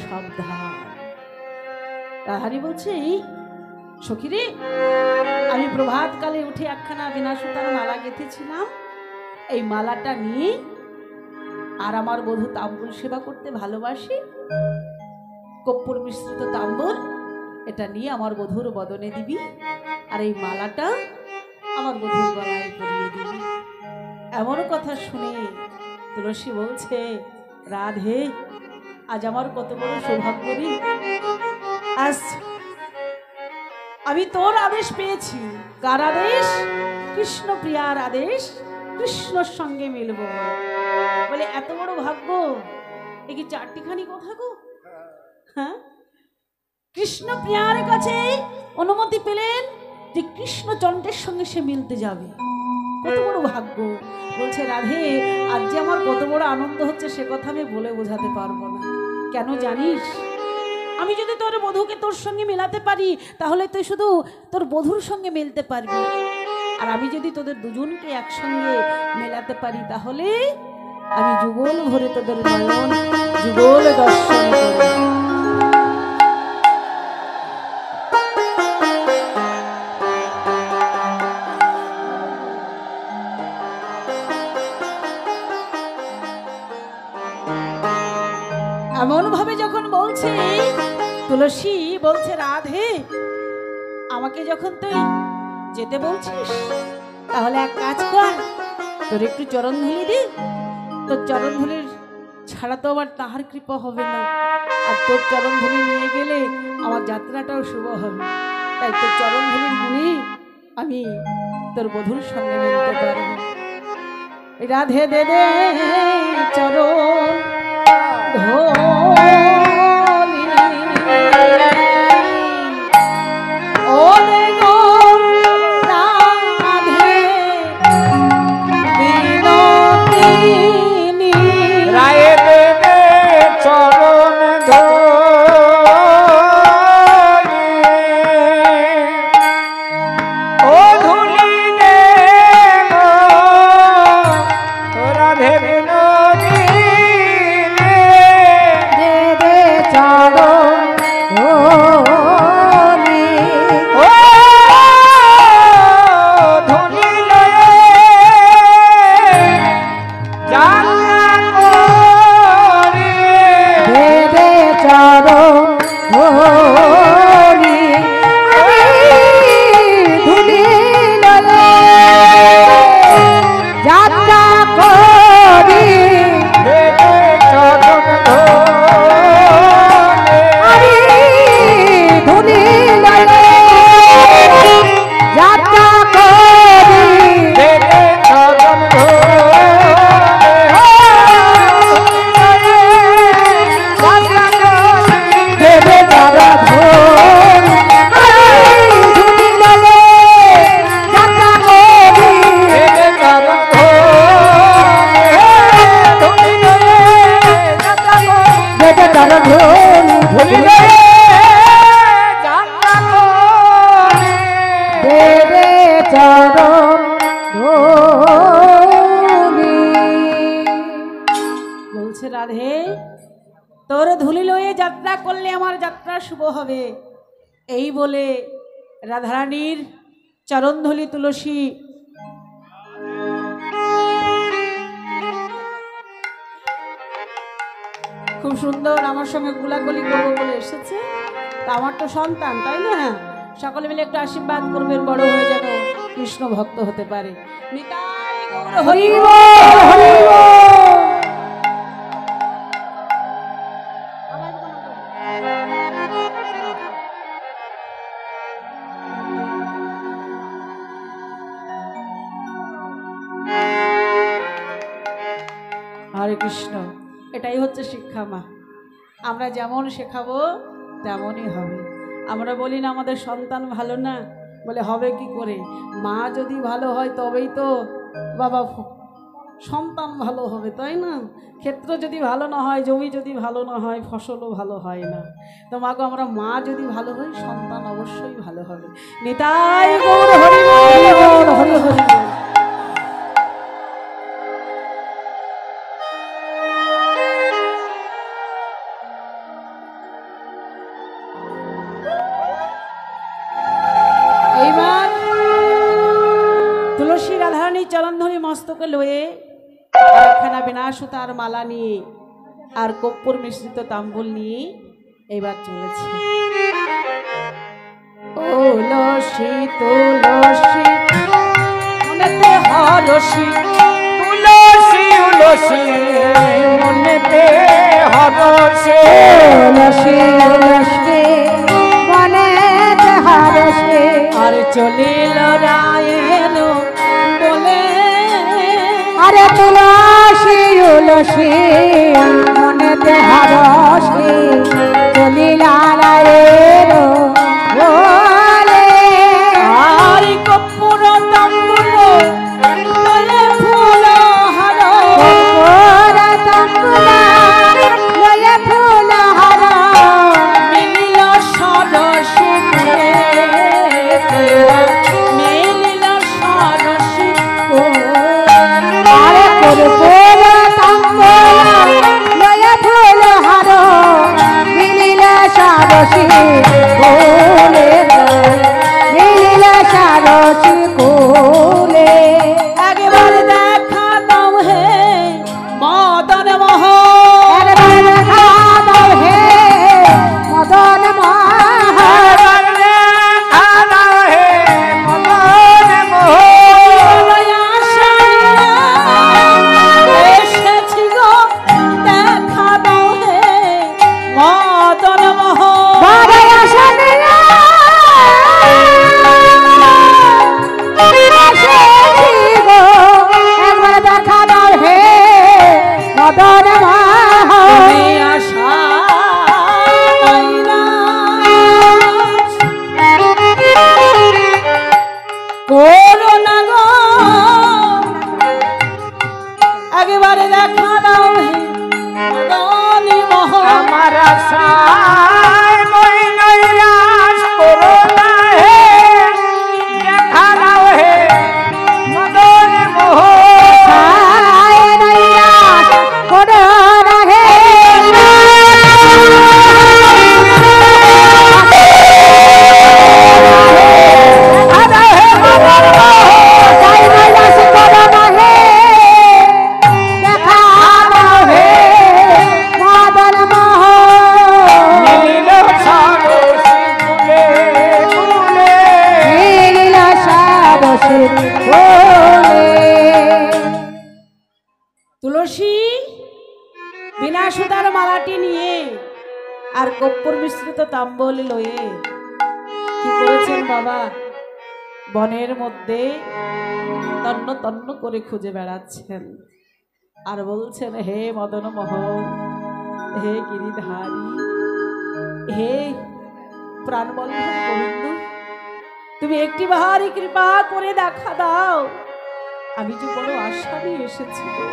সাবধান। রাধারানী বলছে, সখী রে, আমি প্রভাতকালে উঠে একখানা বিনা সুতার মালা গেঁথেছিলাম, এই মালাটা নিয়ে আর আমার বধূ তাম্বুল সেবা করতে ভালোবাসি, কর্পূর মিশ্রিত তাম্বুল, এটা নিয়ে আমার বধূর বদনে দিবি, আর এই মালাটা আমার বধূর গলায় পরিয়ে দিবি। এমন কথা শুনে তুলসী বলছে, রাধে, আজ আমার কত বড় সৌভাগ্য রে, আজ আমি তোর আদেশ পেয়েছি। কার আদেশ? কৃষ্ণ প্রিয়ার আদেশ, কৃষ্ণর সঙ্গে মিলব বলে। এত বড় ভাগ্য, এ কি চারটিখানি কথা গো? হ্যাঁ, কৃষ্ণ প্রিয়ার কাছে অনুমতি পেলেন যে কৃষ্ণচন্দ্রের সঙ্গে সে মিলতে যাবে। কত বড় ভাগ্য! বলছে, রাধে, আজ যে আমার কত বড় আনন্দ হচ্ছে সে কথা আমি বলে বোঝাতে পারবো না। কেন জানিস? আমি যদি তোর বধূকে তোর সঙ্গে মেলাতে পারি, তাহলে তুই শুধু তোর বধূর সঙ্গে মিলতে পারবি, আর আমি যদি তোদের দুজনকে একসঙ্গে মেলাতে পারি, তাহলে আমি যুগল ভরে তোদের নয়ন যুগল দর্শন করব। এমন ভাবে যখন বলছে, তুলসী বলছে, রাধে, আমাকে যখন তুই যেতে বলছিস, তাহলে এক কাজ কর, তোর একটু চরণ ধুলি দে। তোর চরণ ধুলির ছাড়া তো আবার তাহার কৃপা হবে না, আর তোর চরণ ধুলি নিয়ে গেলে আমার যাত্রাটাও শুভ হবে। তাই তোর চরণ ধুলির গুণে আমি তোর বধূর সঙ্গে মিলতে পারব। রাধে দে দে চরণ বলছে, রাধে, তোর ধুলি লয়ে যাত্রা করলে আমার যাত্রা শুভ হবে। এই বলে রাধারানীর চরণ ধুলি তুলসী খুব সুন্দর আমার সঙ্গে গুলাগুলি করবো বলে এসেছে। তা আমার তো সন্তান, তাই না? সকলে মিলে একটু আশীর্বাদ করবেন, বড় হয়ে যেন কৃষ্ণ ভক্ত হতে পারে। নিতাই গৌর হরি বল, হরি বল। হরে কৃষ্ণ। এটাই হচ্ছে শিক্ষা মা। আমরা যেমন শেখাবো তেমনই হবে। আমরা বলি না আমাদের সন্তান ভালো না, বলে হবে কি করে? মা যদি ভালো হয় তবেই তো বাবা সন্তান ভালো হবে, তাই না? ক্ষেত্র যদি ভালো না হয়, জমি যদি ভালো না হয়, ফসলও ভালো হয় না। তো মাগো, আমরা মা যদি ভালো হই, সন্তান অবশ্যই ভালো হবে। নিতাই গৌর হরি বল, হরি হরি বল। এইবার তুলসী রাধারানী চরণ ধরে মস্তকে লয়ে একখানা বিনাশুতার মালা নিয়ে আর কর্পূর মিশ্রিত তাম্বুল নিয়ে এবার চলেছে। তুলসী তুলসী মনেতে হরসি, তুলসী তুলসী মনেতে হরসে, তুলসী তুলসী মনেতে হরসে, আর চলিল রায়ের বলে, আরে তুলসী তুলসী মনেতে হরসে, চলিলা রায়ের বলে, আর কর্পূর তাম্বুল লয়ে ফুল হার, কর্পূর তাম্বুল লয়ে ফুল হার, মিলিল সরসী মিলিল সরসী, আরে কর্পূর তাম্বুল লয়ে ফুল হার, মিলিলা সারসী কোলে, মিলিলা সারসী কোলে, একবার দেখা দাও হে মদন মোহন, একবার দেখা দাও হে মদন মোহন, আদাও হে মদন মোহন, এসেছি গো দেখা দাও হে মদন মোহন, বড় আশা নিয়ে এসেছি গো, একবার দেখা দাও হে মদন মোহন, তুমি আশা করোনা গো, একেবারে দেখা দাও হে মদন মোহন, আমার আশায় মই নৈরাশ করো না হে, দেখা দাও হে মদন মোহন, আয় নৈরাশ করো না হে, আদাও হে মদন মোহন, আয় নৈরাশ করো না হে, দেখা দাও হে মদন মোহন, মিলিল সারসী কুলে কুলে, মিলিলা সারসী কোলে, তুলসী বিনা সুতার মালাটি নিয়ে আর কর্পূর মিশ্রিত তাম্বুল লয়ে কি করেছেন বাবা, বনের মধ্যে তন্ন তন্ন করে খুঁজে বেড়াচ্ছেন আর বলছেন হে মদন মোহন, হে গিরিধারী, হে প্রাণবল্লভ গোবিন্দ, তুমি একটি বাহারি কৃপা করে দেখা দাও, আমি যে বড় আশা নিয়ে এসেছি গো।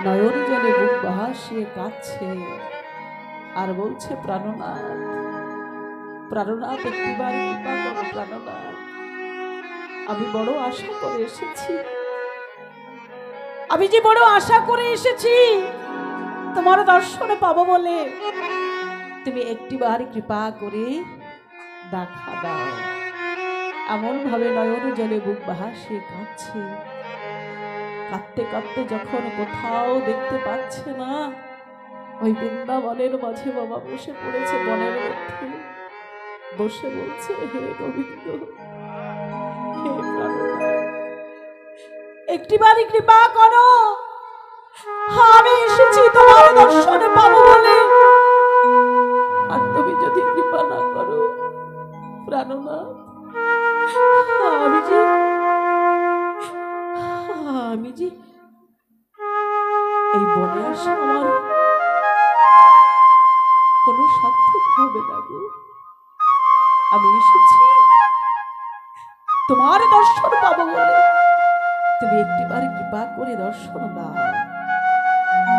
নয়ন জলে বুক ভাসিয়ে কাঁদছে আর বলছে প্রাণনাথ, প্রাণনাথ একটিবার কৃপা করো প্রাণনাথ, আমি বড় আশা করে এসেছি, আমি যে বড় আশা করে এসেছি তোমার দর্শনে পাবো বলে, তুমি একটিবার কৃপা করে দেখা দাও। এমন ভাবে নয়ন জলে বুক ভাসিয়ে কাঁদছে, কাঁদতে কাঁদতে যখন কোথাও দেখতে পাচ্ছে না, ওই বৃন্দাবনের মাঝে বাবা বসে পড়েছে বনের মধ্যে, বসে বলছে হে গোবিন্দ, হে প্রাণনাথ, একটিবারই কৃপা করো, আমি এসেছি তোমার দর্শনে পাবো বলে, আর তুমি যদি কৃপা না করো প্রাণনাথ, আমি যে এই বনে আসা আমার কোনো সার্থক হবে না গো, আমি এসেছি তোমার দর্শন পাবো বলে, তুমি একটিবার কৃপা করে দর্শন দাও।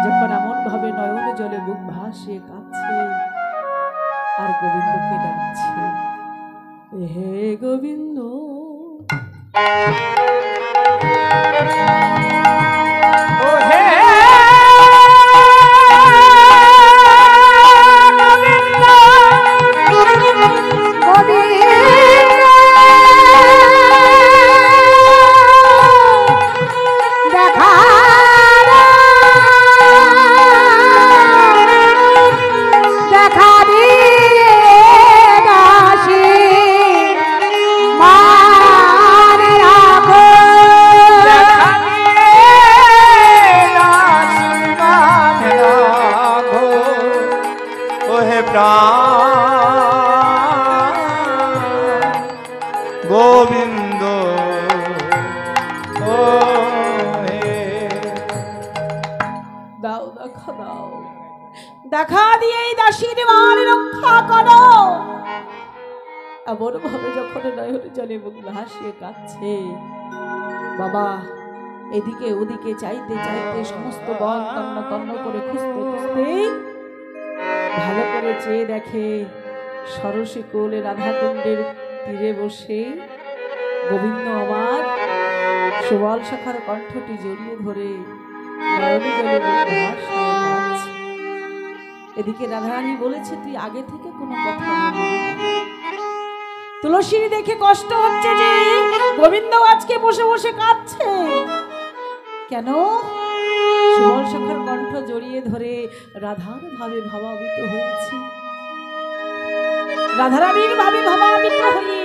যখন এমন ভাবে নয়ন জলে বুক ভাসিয়ে কাঁদছে আর গোবিন্দকে ডাকছে, হে গোবিন্দ, ও হে গোবিন্দ, গোবিন্দ ওহে প্রাণ গোবিন্দ ও হে দাও দেখা দাও, দেখা দিয়ে এই দাসীর মান রক্ষা করো। এমন ভাবে যখন নয়ন জলে মুখ ভাসিয়ে কাঁদছে, বাবা এদিকে ওদিকে চাইতে চাইতে সমস্ত বন তন্ন তন্ন করে খুঁজতে খুঁজতে ভালো করে চেয়ে দেখে সরসী কোলে রাধাকুণ্ডের তীরে বসে গোবিন্দ আমার সুবল শাখার কণ্ঠটি জড়িয়ে ধরে নয়নে জলে মুখ ভাসিয়ে কাঁদছে। এদিকে রাধারানী বলেছে, তুই আগে থেকে কোনো কথা বলবি না। তুলসীর দেখে কষ্ট হচ্ছে যে গোবিন্দ আজকে বসে বসে কাঁদছে কেন? সুবল শাখার কণ্ঠ জড়িয়ে ধরে রাধার ভাবে ভাবাবিত হয়েছে। রাধারানীর ভাবে ভাবাবিত হয়ে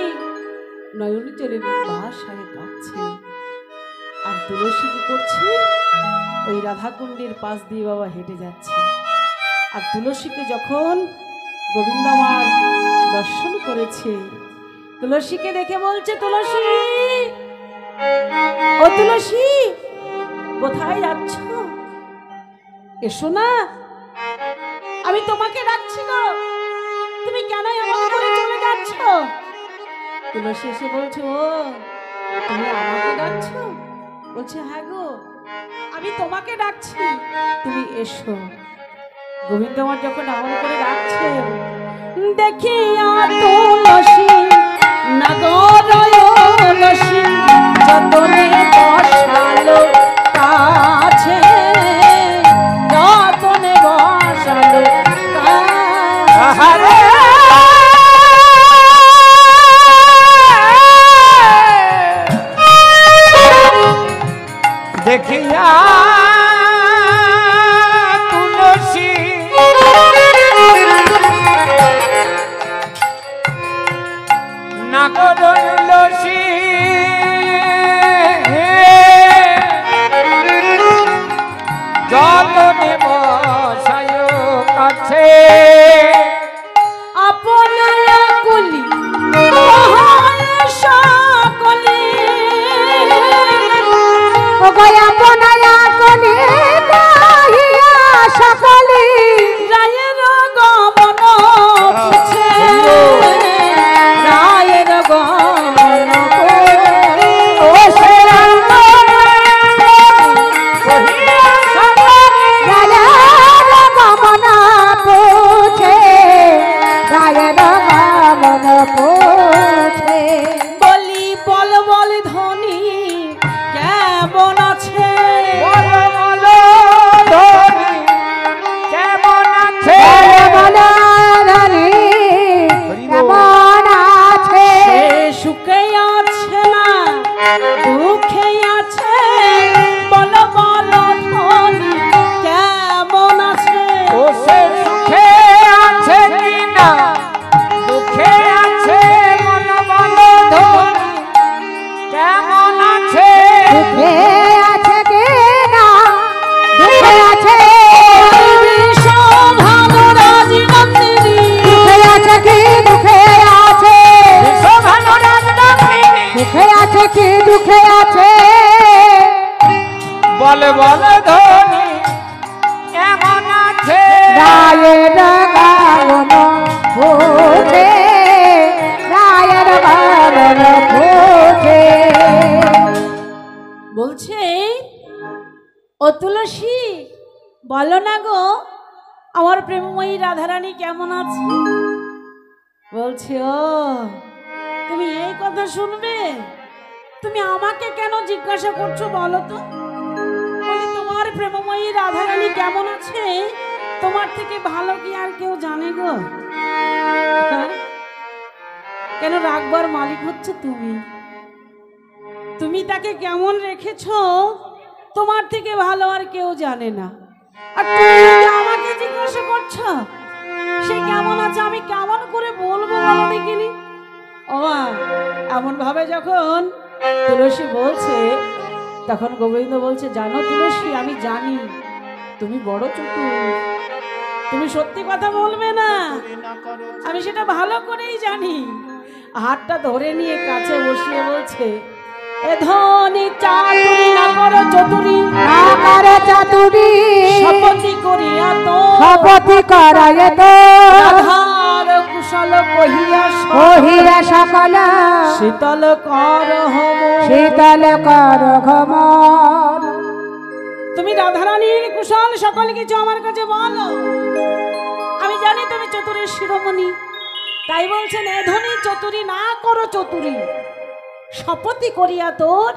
নয়ন জলে ভাষায় কাঁদছে। আর তুলসী কি করছে? ওই রাধাকুণ্ডের পাশ দিয়ে বাবা হেঁটে যাচ্ছে। আর তুলসীকে যখন গোবিন্দ আমার দর্শন করেছে, তুলসীকে দেখে বলছে, তুলসী ও তুলসী কোথায় যাচ্ছ? এসো না, আমি তোমাকে ডাকছি গো, তুমি কেন এমন করে চলে যাচ্ছ? তুলসী এসে বলছে, ও তুমি আমাকে ডাকছো? বলছে, হ্যাঁ গো আমি তোমাকে ডাকছি, তুমি এসো। গোবিন্দ আমার যখন এমন করে ডাকছে, দেখিয়া তুলসী নগরয়লসী যতনে বসালো কাছে, যতনে বসালো কাছে। দেখিয়া তুলসী নাগরয়লসী যতনে বসায় কাছে, আপনারা কলি সকলে ও গয়া বনায়া কলি কাহিয়া সকলে রায়ের গমন পুছে, রায়ের গমন ও শ্রীরাম রায়ের গমন পুছে, রায়ের গমন পুছে। বলি বল বল ধ্বনি কেমন আছে? বল বল ধনী কেমন আছে? বল রানী কেমন আছে? সে সুখে আছে না দুঃখে আছে? বল বল ধ্বনি কেমন আছে? ও সে সুখে আছে কিনা দুঃখে আছে? বল বল ধনী কেমন আছে? দুঃখে আছে কি না দুঃখে আছে? বিশ্বভানুরাজ নন্দিনী দুঃখে আছে কি দুঃখে আছে? বিশ্বভানুরাজ নন্দিনী দুঃখে আছে কি দুঃখে আছে? বল বল ধনী কেমন আছে? রায়ের গমন পুছে, রায়ের গমন পুছে। বলছে, ও তুলসী বলো না গো আমার প্রেমময়ী রাধারানী কেমন আছে? বলছে, ও তুমি এই কথা শুনবে? তুমি আমাকে কেন জিজ্ঞাসা করছো বলো তো? বলে, তোমার প্রেমময়ী রাধারানী কেমন আছে তোমার থেকে ভালো কি আর কেউ জানে গো? হ্যাঁ? কেন রাখবার মালিক হচ্ছে তুমি। তুমি তাকে কেমন রেখেছো তোমার থেকে ভালো আর কেউ জানে না। আর তুমি যদি আমাকে জিজ্ঞাসা করছো সে কেমন আছে, আমি কেমন করে বলবো বলো দেখিনি? ও মা, এমন ভাবে যখন তুলসী বলছে তখন গোবিন্দ বলছে, জানো তুলসী আমি জানি তুমি বড় চতুর, তুমি সত্যি কথা বলবে না, আমি সেটা ভালো করেই জানি। হাতটা ধরে নিয়ে কাছে বসিয়ে বলছে, এ ধনী চাতুরি না করো চতুরি, না করে চাতুরি শপথি করিয়া তো, শপথি করায় তো, রাধার কুশল কহিয়া কহিয়া সকল শীতল কর হম। শীতল কর ঘমর। তুমি রাধারানীর কুশল সকল কিছু আমার কাছে বলো। আমি জানি তুমি চতুরের শিরোমণি, তাই বলছেন এ ধনী চতুরি না করো চতুরি, শপথি করিয়া তোর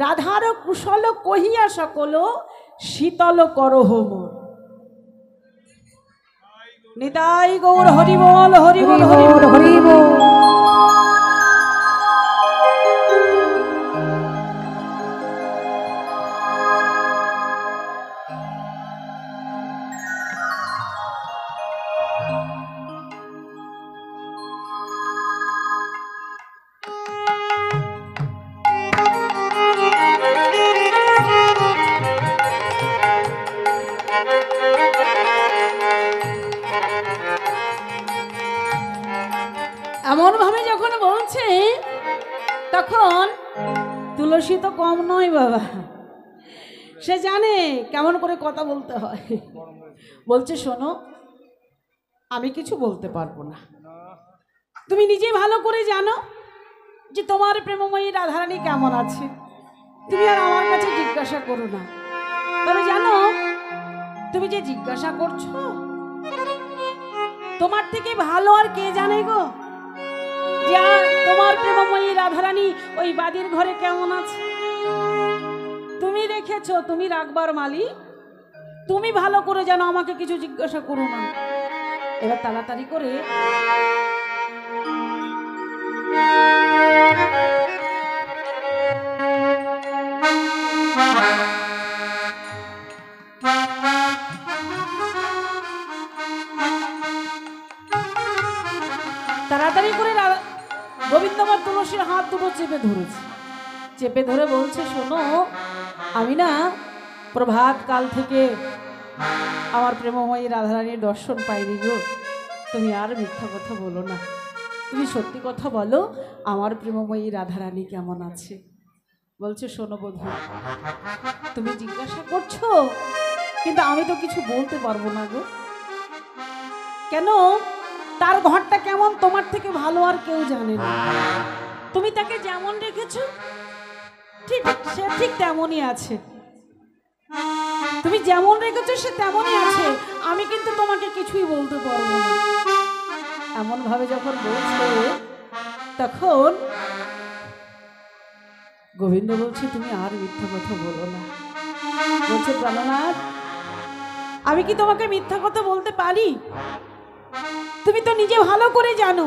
রাধার কুশল কহিয়া সকল শীতল করহ মোর। নিতাই গৌর হরি বল, হরি বল, হরি বল, হরি বল। এমন ভাবে যখন বলছে তখন তুলসী তো কম নয় বাবা, সে জানে কেমন করে কথা বলতে হয়। বলছে শোনো, আমি কিছু বলতে পারবো না। তুমি নিজে ভালো করে জানো যে তোমার প্রেমময়ী রাধারানী কেমন আছে, তুমি আর আমার কাছে জিজ্ঞাসা করো না। তবে জানো, তুমি যে জিজ্ঞাসা করছো তোমার থেকে ভালো আর কে জানে গো, যে তোমার প্রেমময়ী রাধারানী ওই বাদির ঘরে কেমন আছে। তুমি রেখেছো, তুমি রাখবার মালিক, তুমি ভালো করে জানো, আমাকে কিছু জিজ্ঞাসা করো না। এবার তাড়াতাড়ি করে তাড়াতাড়ি করে গোবিন্দ আমার তুলসীর হাত দুটো চেপে ধরেছে, চেপে ধরে বলছে শোনো, আমি না প্রভাত কাল থেকে আমার প্রেমময়ী রাধারানীর দর্শন পাইনি গো। তুমি আর মিথ্যা কথা বলো না, তুমি সত্যি কথা বলো, আমার প্রেমময়ী রাধারানী কেমন আছে। বলছে শোনো বধূ, তুমি জিজ্ঞাসা করছো কিন্তু আমি তো কিছু বলতে পারবো না গো। কেন? তার ঘরটা কেমন তোমার থেকে ভালো আর কেউ জানে না। তুমি তাকে যেমন রেখেছো ঠিক সে ঠিক তেমনই আছে, তুমি যেমন রেখেছো সে তেমনই আছে, আমি কিন্তু তোমাকে কিছুই বলতে পারবো না। এমন ভাবে যখন বলছে তখন গোবিন্দ বলছে তুমি আর মিথ্যা কথা বলো না। বলছে প্রাণনাথ, আমি কি তোমাকে মিথ্যা কথা বলতে পারি? তুমি তো নিজে ভালো করে জানো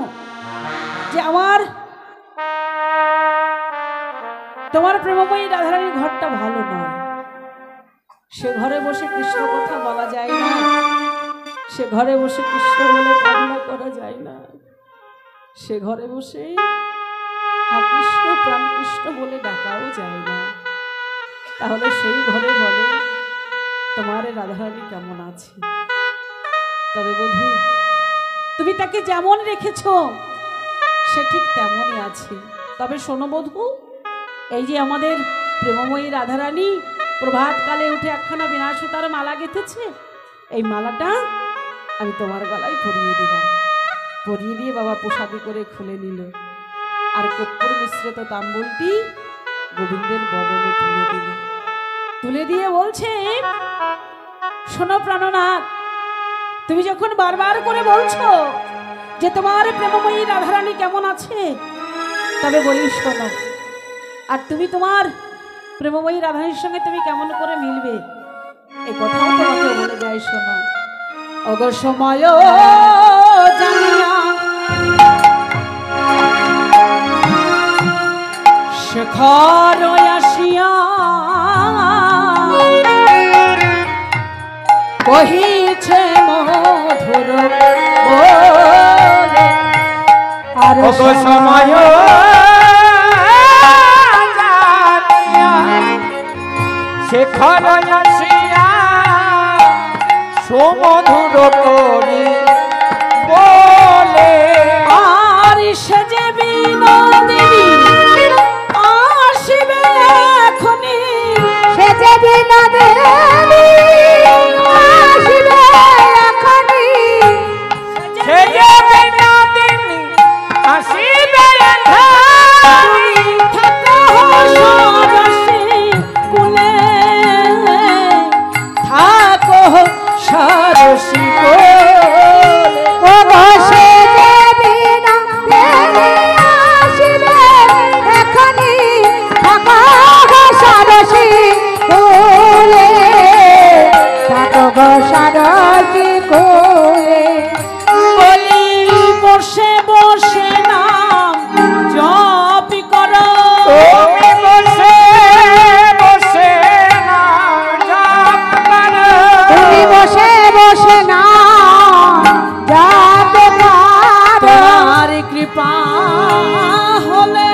যে তোমার প্রেমময়ী রাধারানীর ঘরটা ভালো নয়। সে ঘরে বসে কৃষ্ণ কথা বলা যায় না, সে ঘরে বসে কৃষ্ণ বলে কান্না করা যায় না, সে ঘরে বসে কৃষ্ণ প্রাণ কৃষ্ণ বলে ডাকাও যায় না। তাহলে সেই ঘরে বলো তোমার রাধারানী কেমন আছে? তবে বধূ, তুমি তাকে যেমন রেখেছো সে ঠিক তেমনই আছে। তবে শোনো বধূ, এই যে আমাদের প্রেমময়ী রাধারানী প্রভাতকালে উঠে একখানা বিনাশতার মালা গেঁথেছে, এই মালাটা আমি তোমার গলায় পরিয়ে দিলাম। পরিয়ে দিয়ে বাবা প্রসাদি করে খুলে নিল, আর কর্পূর মিশ্রিত তাম্বুলটি গোবিন্দের বদনে তুলে দিল। তুলে দিয়ে বলছে শোনো প্রাণনাথ, তুমি যখন বারবার করে বলছো যে তোমার প্রেমময়ী রাধারানী কেমন আছে, তবে বলি শোনো, আর তুমি তোমার প্রেমময়ী রাধারানীর সঙ্গে তুমি কেমন করে মিলবে এই কথাও তোমাকে বলে যাই। শোনো, অগ সময় জানিয়া শেখর আসিয়া কহিছে মধুর বলে, আর সময় শেখর আসিয়া সুমধুর করি রসিক ও বসে দেবী না দেবী আসিবে এখনি থাকো গো সারসী কোলে থাকো গো সারসী কোলে বলি বসে বসে নাম জপ করো তুমি বসে বসে নাম জপ করো তুমি বসে বসে না যাতে পারো তোমার কৃপা হলে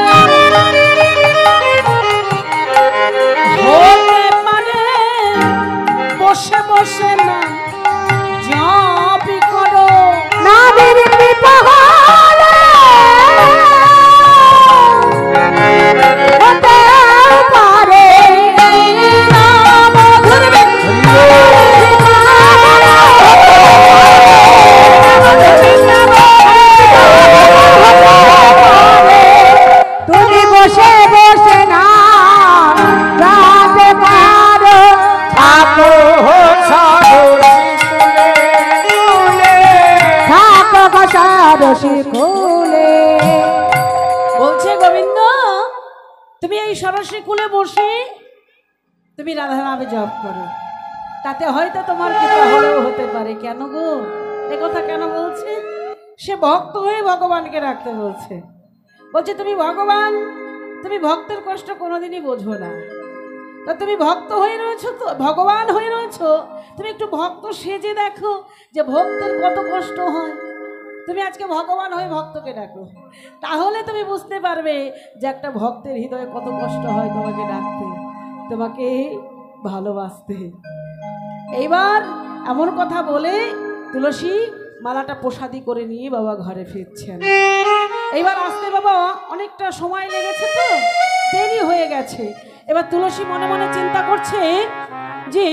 হতে পারে বসে বসে না জপ করো নামের কৃপা হলে হতে পারে নাম ধরবে তুমি বসে বসে না যাতে পারো থাকো সারসিক কুলে থাকো গো সারসী কোলে বলছে গোবিন্দ তুমি এই সরস্বতী কুলে বসে তুমি রাধা নামে জপ করো, তাতে হয়তো তোমার কৃপা হলেও হতে পারে। কেন গো এ কথা কেন বলছে? সে ভক্ত হয়ে ভগবানকে রাখতে বলছে। বলছে তুমি ভগবান, তুমি ভক্তের কষ্ট কোনোদিনই বোঝো না। তা তুমি ভক্ত হয়ে রয়েছো, তো ভগবান হয়ে রয়েছো, তুমি একটু ভক্ত সেজে দেখো যে ভক্তের কত কষ্ট হয়। তুমি আজকে ভগবান হয়ে ভক্তকে ডাকো, তাহলে তুমি বুঝতে পারবে যে একটা ভক্তের হৃদয়ে কত কষ্ট হয় তোমাকে ডাকতে, তোমাকে ভালোবাসতে। এইবার এমন কথা বলে তুলসী মালাটা প্রসাদী করে নিয়ে বাবা ঘরে ফিরছেন। এইবার আসতে বাবা অনেকটা সময় লেগেছে, তো দেরি হয়ে গেছে। এবার তুলসী মনে মনে চিন্তা করছে যে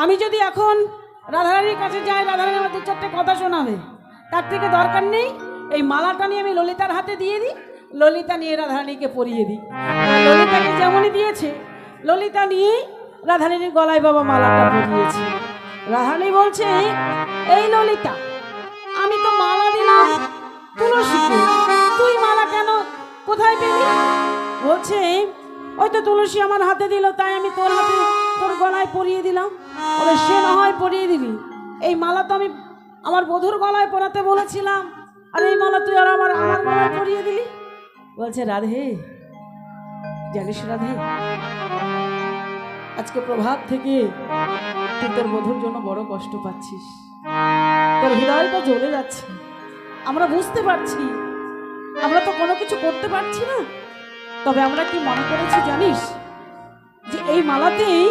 আমি যদি এখন রাধারানীর কাছে যাই, রাধারানী আমার 2-4টে কথা শোনাবে, তার থেকে দরকার নেই এই মালাটা নিয়ে আমি ললিতার হাতে দিয়ে দিই, ললিতা নিয়ে রাধারানীকে পরিয়ে দিই। ললিতাকে যেমনই দিয়েছে ললিতা নিয়ে রাধারানীর গলায় বাবা মালাটা পরিয়েছে। রাধারানী বলছে, এই ললিতা, আমি তো মালা দিলাম তুলসীকে, তুই মালা কেন কোথায় পেলি? বলছে, ওই তো তুলসী আমার হাতে দিল, তাই আমি তোর হাতে তোর গলায় পরিয়ে দিলাম। বলে, সে না হয় পরিয়ে দিলি, এই মালা তো আমি আমার বধূর গলায় পরাতে বলেছিলাম, আর এই মালা তুই আর আমার গলায় পরিয়ে দিলি। বলছে, রাধে জানিস রাধে, আজকে প্রভাত থেকে তুই তোর বধূর জন্য বড় কষ্ট পাচ্ছিস, তোর হৃদয়টা জ্বলে যাচ্ছে, আমরা বুঝতে পারছি। আমরা তো কোনো কিছু করতে পারছি না, তবে আমরা কি মনে করেছি জানিস, যে এই মালাতেই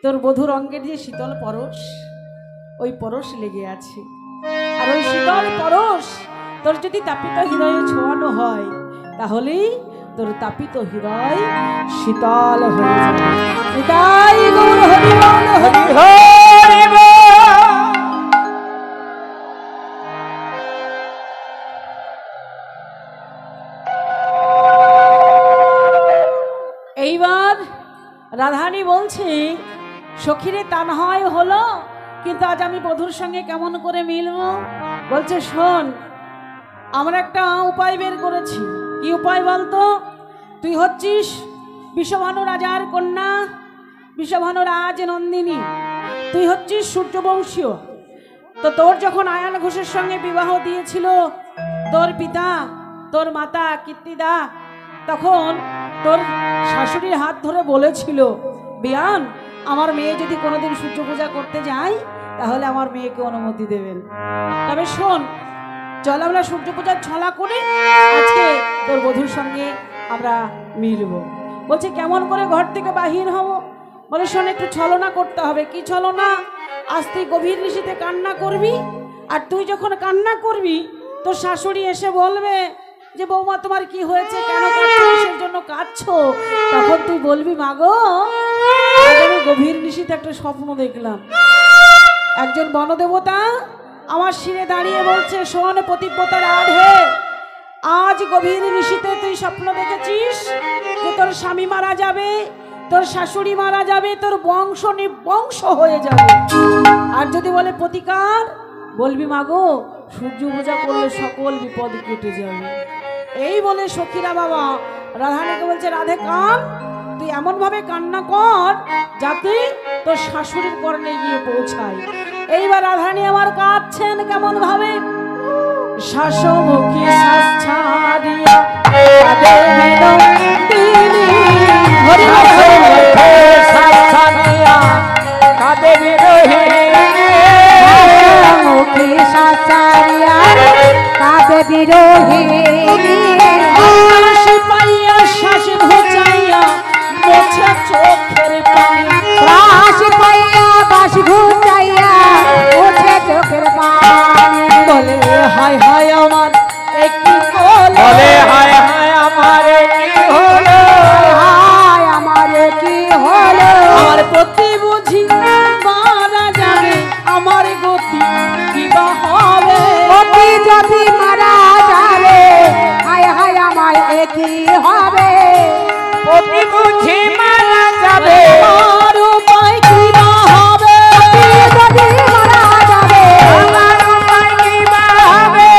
তোর বধূর অঙ্গের যে শীতল পরশ, ওই পরশ লেগে আছে, আর ওই শীতল পরশ তোর যদি তাপিত হৃদয়ে ছোঁয়ানো হয়, তাহলেই তোর তাপিত হৃদয় শীতল হয়ে যাবে। নিতাই গৌর হরি বল, হরি হরি বল। এইবার রাধারানী বলছে, সখীরে তা না হয় হলো, কিন্তু আজ আমি বধূর সঙ্গে কেমন করে মিলবো? বলছে, শোন, আমরা একটা উপায় বের করেছি। কি উপায় বলতো? তুই হচ্ছিস বিষভানু রাজার কন্যা, বিষভানু রাজ নন্দিনী, তুই হচ্ছিস সূর্যবংশীয়। তো তোর যখন আয়ান ঘোষের সঙ্গে বিবাহ দিয়েছিল তোর পিতা, তোর মাতা কীর্তিদা, তখন তোর শাশুড়ির হাত ধরে বলেছিল, বিয়ান, আমার মেয়ে যদি কোনোদিন সূর্য পূজা করতে যায় তাহলে আমার মেয়েকে অনুমতি দেবেন। তবে শোন, চল আমরা সূর্য পূজার ছলা করে আজকে তোর বধূর সঙ্গে আমরা মিলব। বলছে, কেমন করে ঘর থেকে বাহির হব? বলে, শোন, একটু ছলনা করতে হবে। কি ছলনা? আজ তুই গভীর নিশীতে কান্না করবি, আর তুই যখন কান্না করবি তোর শাশুড়ি এসে বলবে যে, বৌমা তোমার কি হয়েছে, কেন কাঁদছো, কিসের জন্য কাঁদছো? তখন তুই বলবি, মাগো আমি গভীর নিশীতে একটা স্বপ্ন দেখলাম, একজন বনদেবতা আমার শিরে দাঁড়িয়ে বলছে, শোন পতিব্রতা রাধে, আজ গভীর নিশীতে তুই স্বপ্ন দেখেছিস যে তোর স্বামী মারা যাবে, তোর শাশুড়ি মারা যাবে, তোর বংশ নিবংশ হয়ে যাবে। আর যদি বলে প্রতিকার, বলবি মাগো সূর্য পূজা করলে সকল বিপদ কেটে যাবে। এই বলে সখীরা বাবা রাধারানীকে বলছে, রাধে কান, তুই এমন ভাবে কান্না কর যাতে তোর শাশুড়ির কর্ণে গিয়ে পৌঁছায়। এইবার রাধারানী আমার কাঁদছেন কেমন ভাবে, শাসমুখী শ্বাস ছাড়িয়া কাঁদে বিনোদিনী। হরি বল, হরি বল। কাঁদে বিরোহিনী, মুখে সাচারিয়া কাঁদে বিরোহিনী। শ্বাস পাইয়া শ্বাস ঘুচাইয়া মোছে চোখের পানি। শ্বাস পাইয়া বাস ঘুচাইয়া ওঠে চোখের পানি। বলে হায় হায় আমার একই হলো, বলে হায় হায় আমার কি হলো, হায় আমার কি হলো। আমার প্রতি বুঝি মারা যাবে, আমার গতি কিবা হবে। অতি যদি মারা যাবে, হায় হায় আমার একই হবে। অতি বুঝি মারা যাবে, আমার উপায় কিবা হবে। যদি মারা যাবে, আমার উপায় কি বা হবে।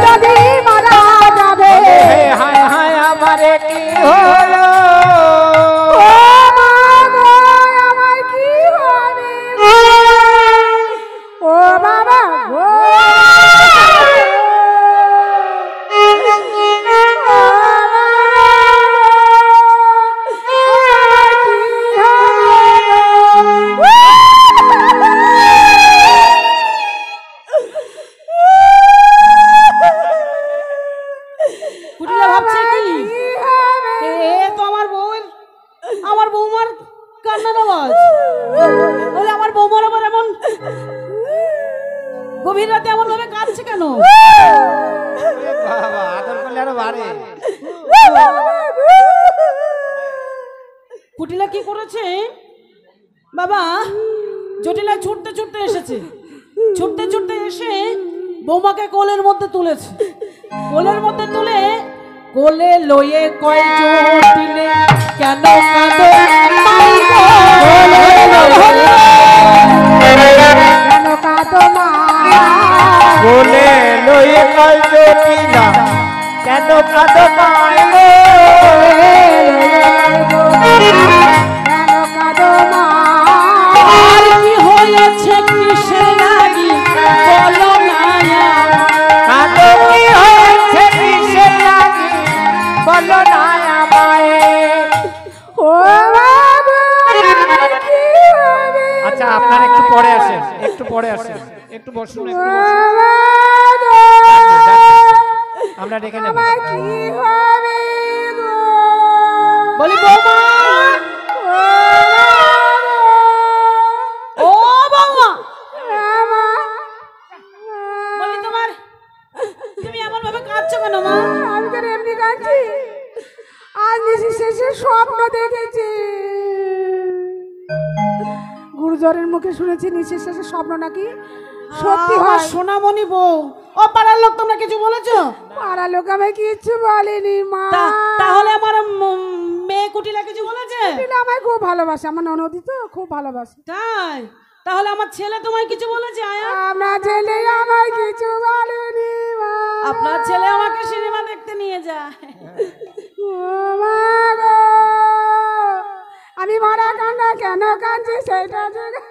যদি মারা যাবে, বলে হায় হায় আমার কি হলো, ও মা গো, আমার কি হবে? ও বাবা গো, কুটিলা ভাবছে কি, এ তো আমার বউয়ের, আমার বৌমার কান্নার আওয়াজ। বলে আমার বৌমার আবার এমন গভীর রাতে এমন ভাবে কাঁদছে কেন? বাবা আদর করলে আরো বাড়ে। কুটিলা কি করেছে বাবা, জটিলা ছুটতে ছুটতে এসেছে, ছুটতে ছুটতে এসে বৌমাকে কোলের মধ্যে তুলেছে। কোলের মধ্যে তুলে কোলে লয়ে কয় জটিলে কেন কাঁদো মাই গো। কেন কাঁদো মা? বলে লয়ে কয় জটিলা কেন কাঁদো মাই গো। কেন কাঁদো মা? আর কি হয়েছে কিসের লাগি বলো না। কাঁদো কি হয়েছে কিসের লাগি বলো না আমায়। ও বাবা, আমার কি হবে? আচ্ছা আপনারা একটু পরে আসেন, একটু পরে আসেন, একটু বসুন, একটু বসুন। বাবা গো, আমরা ডেকে নেব। আমার কি হবে গো? বলি বৌমা, ও বৌমা, বলি তোমার, তুমি এমন ভাবে কাঁদছো কেন মা? আমি তো এমনি কাঁদছি, আজ নিশি শেষে স্বপ্ন দেখেছি। গুরুজনের মুখে শুনেছি নিশির শেষে স্বপ্ন নাকি সত্যি আমার হয়। সোনামণি বউ, ও পাড়ার লোক তোমরা কিছু বলেছো? পাড়া লোক আমায় কিচ্ছু বলেনি মা। তাহলে আমার মেয়ে কুটিলা কিছু বলেছে? কুটিলা আমায় খুব ভালোবাসে, আমার ননদি তো খুব ভালোবাসে। তাই? তাহলে আমার ছেলে তোমায় কিছু বলেছে? আয়া, আমার ছেলে আমায় কিছু বলেনি মা। আপনার ছেলে আমাকে সিনেমা দেখতে নিয়ে যায়। ও মা গো, আমি মরা কান্না কেন কাঁদছি সেটা জেনে।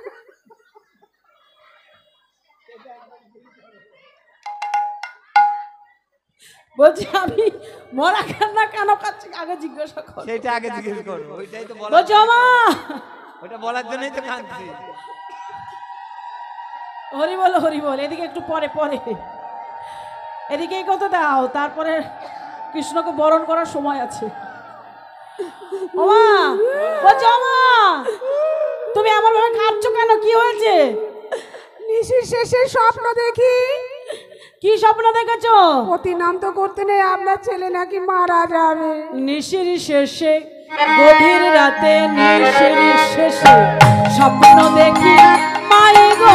বলছি আমি মরা কান্না কেন কাঁদছি আগে জিজ্ঞাসা কর। সেইটা আগে জিজ্ঞেস করো, ওইটাই তো বলা, বলছি মা, ওইটা বলার জন্যই তো কাঁদছি। হরি বল হরি বল। এদিকে একটু পরে পরে এদিকে এই কথা দাও, তারপরে কৃষ্ণকে বরণ করার সময় আছে। ওমা, বলছি ওমা, তুমি এমন ভাবে কাঁদছো কেন? কি হয়েছে? নিশির শেষে স্বপ্ন দেখি। কি স্বপ্ন দেখেছো? প্রতিনাম তো করতে নেই, আপনার ছেলে নাকি মারা যাবে। নিশির শেষে, গভীর রাতে নিশির শেষে স্বপ্ন দেখি মাই গো।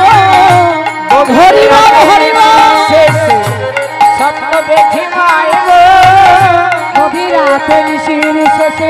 হরি বল হরি বল। শেষে স্বপ্ন দেখি মাই গো। গভীর রাতে নিশির শেষে